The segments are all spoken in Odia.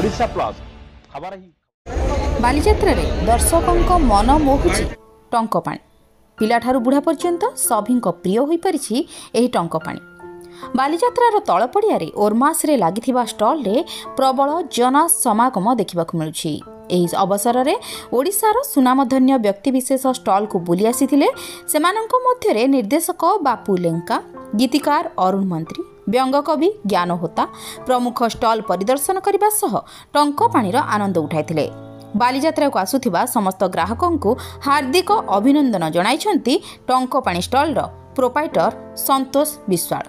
ଓଡ଼ିଶା ପ୍ଲସ୍ ଖବର ହିଁ ବାଲିଯାତ୍ରାରେ ଦର୍ଶକଙ୍କ ମନ ମୋହୁଛି ଟଙ୍କପାଣି। ପିଲାଠାରୁ ବୁଢ଼ା ପର୍ଯ୍ୟନ୍ତ ସଭିଙ୍କ ପ୍ରିୟ ହୋଇପାରିଛି ଏହି ଟଙ୍କପାଣି। ବାଲିଯାତ୍ରାର ତଳପଡ଼ିଆରେ ଓର୍ମାସରେ ଲାଗିଥିବା ଷ୍ଟଲ୍ରେ ପ୍ରବଳ ଜନସମାଗମ ଦେଖିବାକୁ ମିଳୁଛି। ଏହି ଅବସରରେ ଓଡ଼ିଶାର ସୁନାମଧନ୍ୟ ବ୍ୟକ୍ତିବିଶେଷ ଷ୍ଟଲ୍କୁ ବୁଲି ଆସିଥିଲେ। ସେମାନଙ୍କ ମଧ୍ୟରେ ନିର୍ଦ୍ଦେଶକ ବାପୁ ଲେଙ୍କା, ଗୀତିକାର ଅରୁଣ ମନ୍ତ୍ରୀ, ବ୍ୟଙ୍ଗକବି ଜ୍ଞାନ ହୋତା ପ୍ରମୁଖ ଷ୍ଟଲ୍ ପରିଦର୍ଶନ କରିବା ସହ ଟଙ୍କପାଣିର ଆନନ୍ଦ ଉଠାଇଥିଲେ। ବାଲିଯାତ୍ରାକୁ ଆସୁଥିବା ସମସ୍ତ ଗ୍ରାହକଙ୍କୁ ହାର୍ଦ୍ଦିକ ଅଭିନନ୍ଦନ ଜଣାଇଛନ୍ତି ଟଙ୍କପାଣି ଷ୍ଟଲ୍ର ପ୍ରୋପାଇଟର ସନ୍ତୋଷ ବିଶ୍ୱାଳ।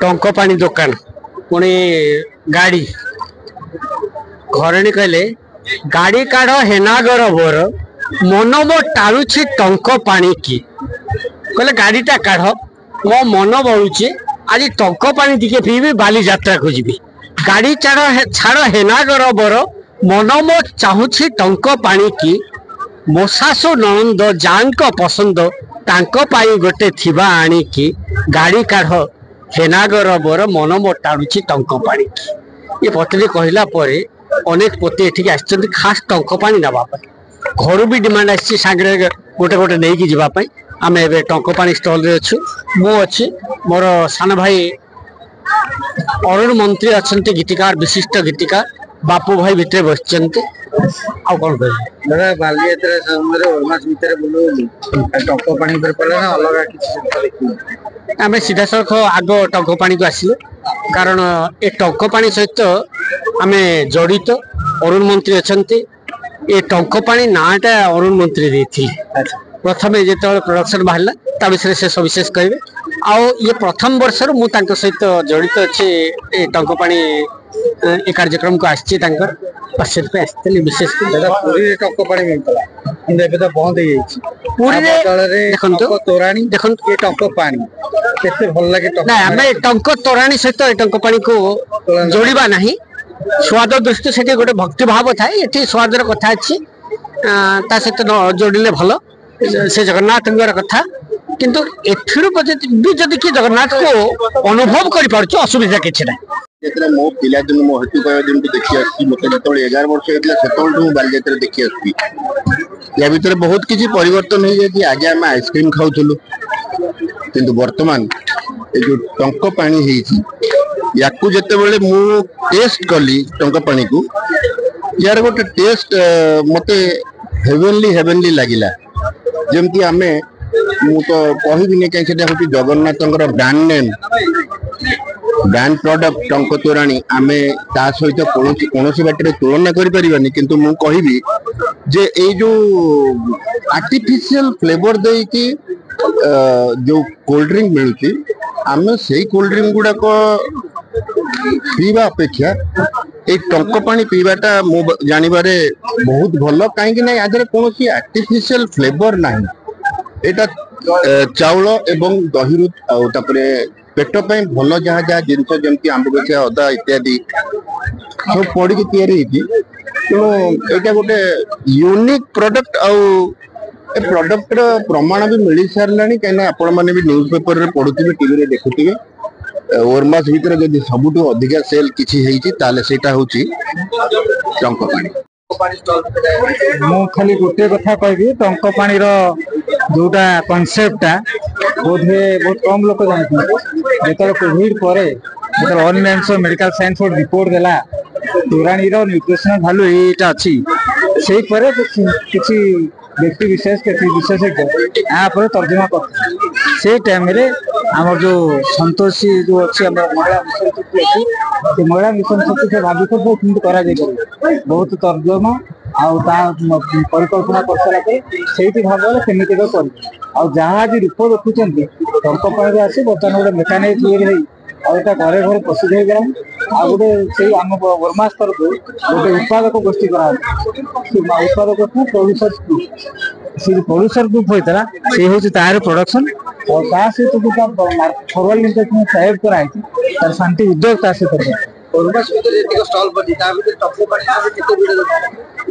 ଟଙ୍କପାଣି ଦୋକାନ ପୁଣି ଗାଡ଼ି ଘରଣୀ କହିଲେ ଗାଡ଼ି କାଢ ହେନାଗର ବୋର ମନ ମୋ ଟାଣୁଛି ଟଙ୍କପାଣି କି। କହିଲେ ଗାଡ଼ିଟା କାଢ ମୋ ମନ ବଳୁଛି ଆଜି ଟଙ୍କପାଣି ଟିକେ ପିଇବି ବାଲିଯାତ୍ରାକୁ ଯିବି। ଗାଡ଼ି ଛାଡ଼ ହେନାଗର ବୋର ମନ ମୋ ଚାହୁଁଛି ଟଙ୍କପାଣି କି। ମୋ ଶାଶୁ ନଣନ୍ଦ ଯାଙ୍କ ପସନ୍ଦ ତାଙ୍କ ପାଇଁ ଗୋଟେ ଥିବା ଆଣିକି। ଗାଡ଼ି କାଢ ହେନାଗର ବୋର ମନ ମୋ ଟାଣୁଛି ଟଙ୍କପାଣି କି। ଏ ପତ୍ନୀ କହିଲା ପରେ ଅନେକ ପତି ଏଠିକି ଆସିଛନ୍ତି ଖାସ୍ ଟଙ୍କପାଣି ନେବା ପାଇଁ। ଘରୁ ବି ଡିମାଣ୍ଡ ଆସିଛି ସାଙ୍ଗରେ ଗୋଟେ ଗୋଟେ ନେଇକି ଯିବା ପାଇଁ। ଆମେ ଏବେ ଟଙ୍କପାଣି ଷ୍ଟଲରେ ଅଛୁ। ମୁଁ ଅଛି, ମୋର ସାନ ଭାଇ ଅରୁଣ ମନ୍ତ୍ରୀ ଅଛନ୍ତି, ଗୀତିକାର ବିଶିଷ୍ଟ ଗୀତିକାର ବାପୁ ଭାଇ ଭିତରେ ବସିଛନ୍ତି। ଆଉ କଣ କହିବି ଦାଦା, ବାଲିଯାତ୍ରା ସମୟରେ ଓର୍ମାସ ଭିତରେ ବୁଲୁଛି ଟଙ୍କପାଣି ଉପରେ ପଡ଼ିଲା ନା ଅଲଗା କିଛି ଦେଖିବୁ? ଆମେ ସିଧାସଳଖ ଆଗ ଟଙ୍କପାଣିକୁ ଆସିଲୁ, କାରଣ ଏ ଟଙ୍କପାଣି ସହିତ ଆମେ ଜଡ଼ିତ। ଅରୁଣ ମନ୍ତ୍ରୀ ଅଛନ୍ତି। ଏ ଟଙ୍କପାଣି ନାଁଟା ଅରୁଣ ମନ୍ତ୍ରୀ ଦେଇଥିଲେ। ପ୍ରଥମେ ଯେତେବେଳେ ପ୍ରଡକ୍ସନ ବାହାରିଲା ତା ବିଷୟରେ ସେ ସବିଶେଷ କହିବେ। ଆଉ ଇଏ ପ୍ରଥମ ବର୍ଷରୁ ମୁଁ ତାଙ୍କ ସହିତ ଜଡ଼ିତ ଅଛି। ଏ ଟଙ୍କପାଣି ଏ କାର୍ଯ୍ୟକ୍ରମକୁ ଆସିଛି ତାଙ୍କର, ସେଥିପାଇଁ ଆସିଥିଲି ବିଶେଷ କରି। ପୁରୀରେ ଟଙ୍କପାଣି ମିଳୁଥିଲା କିନ୍ତୁ ଏବେ ତ ବନ୍ଦ ହେଇଯାଇଛି। ପୁରୀରେ ଦେଖନ୍ତୁ ତୋରାଣୀ ଦେଖନ୍ତୁ ଏ ଟଙ୍କପାଣି କେତେ ଭଲ ଲାଗେ। ନାଇଁ, ଆମେ ଟଙ୍କ ତୋରାଣୀ ସହିତ ଏ ଟଙ୍କପାଣିକୁ ଯୋଡ଼ିବା ନାହିଁ। ସ୍ୱାଦ ଦୃଷ୍ଟି ସେଠି ଗୋଟେ ଭକ୍ତି ଭାବ ଥାଏ, ଏଠି ସ୍ୱାଦର କଥା ଅଛି, ତା ସହିତ ଯୋଡ଼ିଲେ ଭଲ। ସେ ଜଗନ୍ନାଥଙ୍କର କଥା, କିନ୍ତୁ ଏଥିରୁ ଯଦି କିଏ ଜଗନ୍ନାଥକୁ ଅନୁଭବ କରିପାରୁଛୁ ଅସୁବିଧା କିଛି ନାହିଁ। ଯେତେବେଳେ ମୋ ପିଲାଦିନ ମୋ ହେତୁ କହିବା ଦିନଠୁ ଦେଖି ଆସିଛି। ମୋତେ ଯେତେବେଳେ 11 ବର୍ଷ ହେଇଥିଲା ସେତେବେଳଠୁ ମୁଁ ବାଲିଯାତ୍ରା ଦେଖି ଆସିଛି। ୟା ଭିତରେ ବହୁତ କିଛି ପରିବର୍ତ୍ତନ ହେଇଯାଇଛି। ଆଗେ ଆମେ ଆଇସ୍କ୍ରିମ ଖାଉଥିଲୁ, କିନ୍ତୁ ବର୍ତ୍ତମାନ ଏ ଯୋଉ ଟଙ୍କପାଣି ହେଇଛି, ୟାକୁ ଯେତେବେଳେ ମୁଁ ଟେଷ୍ଟ କଲି ଟଙ୍କପାଣିକୁ, ୟାର ଗୋଟେ ଟେଷ୍ଟ ମତେ ହେଭେନଲି ଲାଗିଲା। ଯେମିତି ଆମେ, ମୁଁ ତ କହିବିନି କାହିଁକି ସେଟା ହଉଛି ଜଗନ୍ନାଥଙ୍କର ବ୍ରାଣ୍ଡ ନେମ୍, ବ୍ରାଣ୍ଡ ପ୍ରଡକ୍ଟ ଟଙ୍କ ତୋରାଣୀ। ଆମେ ତା ସହିତ କୌଣସି ବାଟରେ ତୁଳନା କରିପାରିବାନି, କିନ୍ତୁ ମୁଁ କହିବି ଯେ ଏଇ ଯୋଉ ଆର୍ଟିଫିସିଆଲ ଫ୍ଲେଭର ଦେଇକି ଯୋଉ କୋଲ୍ଡ ଡ୍ରିଙ୍କ ମିଳୁଛି, ଆମେ ସେଇ କୋଲ୍ଡ ଡ୍ରିଙ୍କ ଗୁଡାକ ପିଇବା ଅପେକ୍ଷା ଏଇ ଟଙ୍କପାଣି ପିଇବାଟା ମୁଁ ଜାଣିବାରେ ବହୁତ ଭଲ। କାହିଁକି ନା ୟା ଦେହରେ କୌଣସି ଆର୍ଟିଫିସିଆଲ ଫ୍ଲେଭର ନାହିଁ। ଏଇଟା ଚାଉଳ ଏବଂ ଦହିରୁ, ଆଉ ତାପରେ ପେଟ ପାଇଁ ଭଲ ଯାହା ଯାହା ଜିନିଷ ଯେମିତି ଆମ୍ବକସିଆ, ଅଦା ଇତ୍ୟାଦି ସବୁ ପଡିକି ତିଆରି ହେଇଛି। ତେଣୁ ଏଇଟା ଗୋଟେ ୟୁନିକ୍ ପ୍ରଡକ୍ଟ। ଆଉ ଏ ପ୍ରଡକ୍ଟର ପ୍ରମାଣ ବି ମିଳି ସାରିଲାଣି, କାହିଁକିନା ଆପଣମାନେ ବି ନ୍ୟୁଜ ପେପରରେ ପଢୁଥିବେ, ଟିଭିରେ ଦେଖୁଥିବେ। ଓର୍ମାସ ଭିତରେ ଯଦି ସବୁଠୁ ଅଧିକା ସେଲ୍ କିଛି ହେଇଛି ତାହେଲେ ସେଇଟା ହଉଛି ଟଙ୍କପାଣି। ମୁଁ ଖାଲି ଗୋଟିଏ କଥା କହିବି, ଟଙ୍କପାଣିର ଯୋଉଟା କନସେପ୍ଟଟା ବୋଧହୁଏ ବହୁତ କମ୍ ଲୋକ ଜାଣିଛନ୍ତି। ଯେତେବେଳେ କୋଭିଡ ପରେ ଯେତେବେଳେ all India medical science board report ଦେଲା ତୋରାଣୀର ନ୍ୟୁଟ୍ରିସନାଲ ଭାଲ୍ୟୁ ଏଇଟା ଅଛି, ସେଇ ପରେ କିଛି ବ୍ୟକ୍ତି ବିଶେଷ ବିଶେଷଜ୍ଞ ଏହା ଉପରେ ତର୍ଜମା କରିଥିଲେ। ସେଇ ଟାଇମରେ ଆମର ଯୋଉ ସନ୍ତୋଷ ଯୋଉ ଅଛି, ଆମର ମହିଳା ମିଶନ ଶକ୍ତି ଅଛି, ସେ ମହିଳା ମିଶନ ଶକ୍ତି ସେ ଭାବିଛନ୍ତି କେମିତି କରାଯାଇପାରିବ, ବହୁତ ତର୍ଜମା ଆଉ ତା ପରିକଳ୍ପନା କରିସାରିଲା ପରେ ସେଇଠି ଭାବରେ ସେମିତି କରିବି। ଆଉ ଯାହା ଆଜି ରୂପ ଦେଖୁଛନ୍ତି ଟଙ୍କପାଣିରେ ଆସି ବର୍ତ୍ତମାନ ଗୋଟେ ମେକାନିକ ତିଆରି ହେଇ ଆଉ ଏଟା ଘରେ ଘରେ ପ୍ରସିଦ୍ଧ ହେଇଗଲାଣି। ଆଉ ଗୋଟେ ସେଇ ଆମ ଓର୍ମାସ ତରଫରୁ ଗୋଟେ ଉତ୍ପାଦକ ଗୋଷ୍ଠୀ କରାହେଉଛି। ସେ ଉତ୍ପାଦକ ପ୍ରଡ୍ୟୁସର ଗ୍ରୁପ, ସେ ପ୍ରଡ୍ୟୁସର ଗ୍ରୁପ ହୋଇଥିଲା, ସେ ହଉଛି ତାର ପ୍ରଡକ୍ସନ। और ତା ସହିତ ଯୋଉଟା ଫରୱାର୍ଡ ଇଣ୍ଟରନେସନାଲ ସାଇଡ କରାହେଇଛି, ତାର ଶାନ୍ତି ଉଦ୍ୟୋଗ ତା ସହିତ।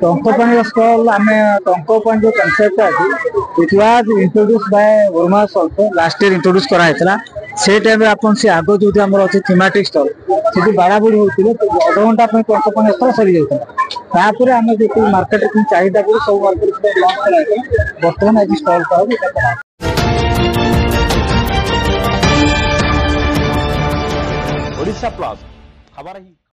टंकपाणी स्टॉल आम टंकपाणी जो कनसेप्ट अच्छी इट वाज इंट्रोड्यूस बाय वर्मास ऑल्सो लास्ट ईयर इंट्रोड्यूस कराइला से टाइम अपन से आगो जो आमर अच्छे थीमेटिक स्टॉल से बाड़ा बुड़ी होते अध घंटा टंकपाणी स्टॉल सरी जाता आम जो मार्केट चाहिदा को सब मार्केट लॉन्च कराइला बर्तमान आज स्टॉल का ओडिशा प्लस खबर ही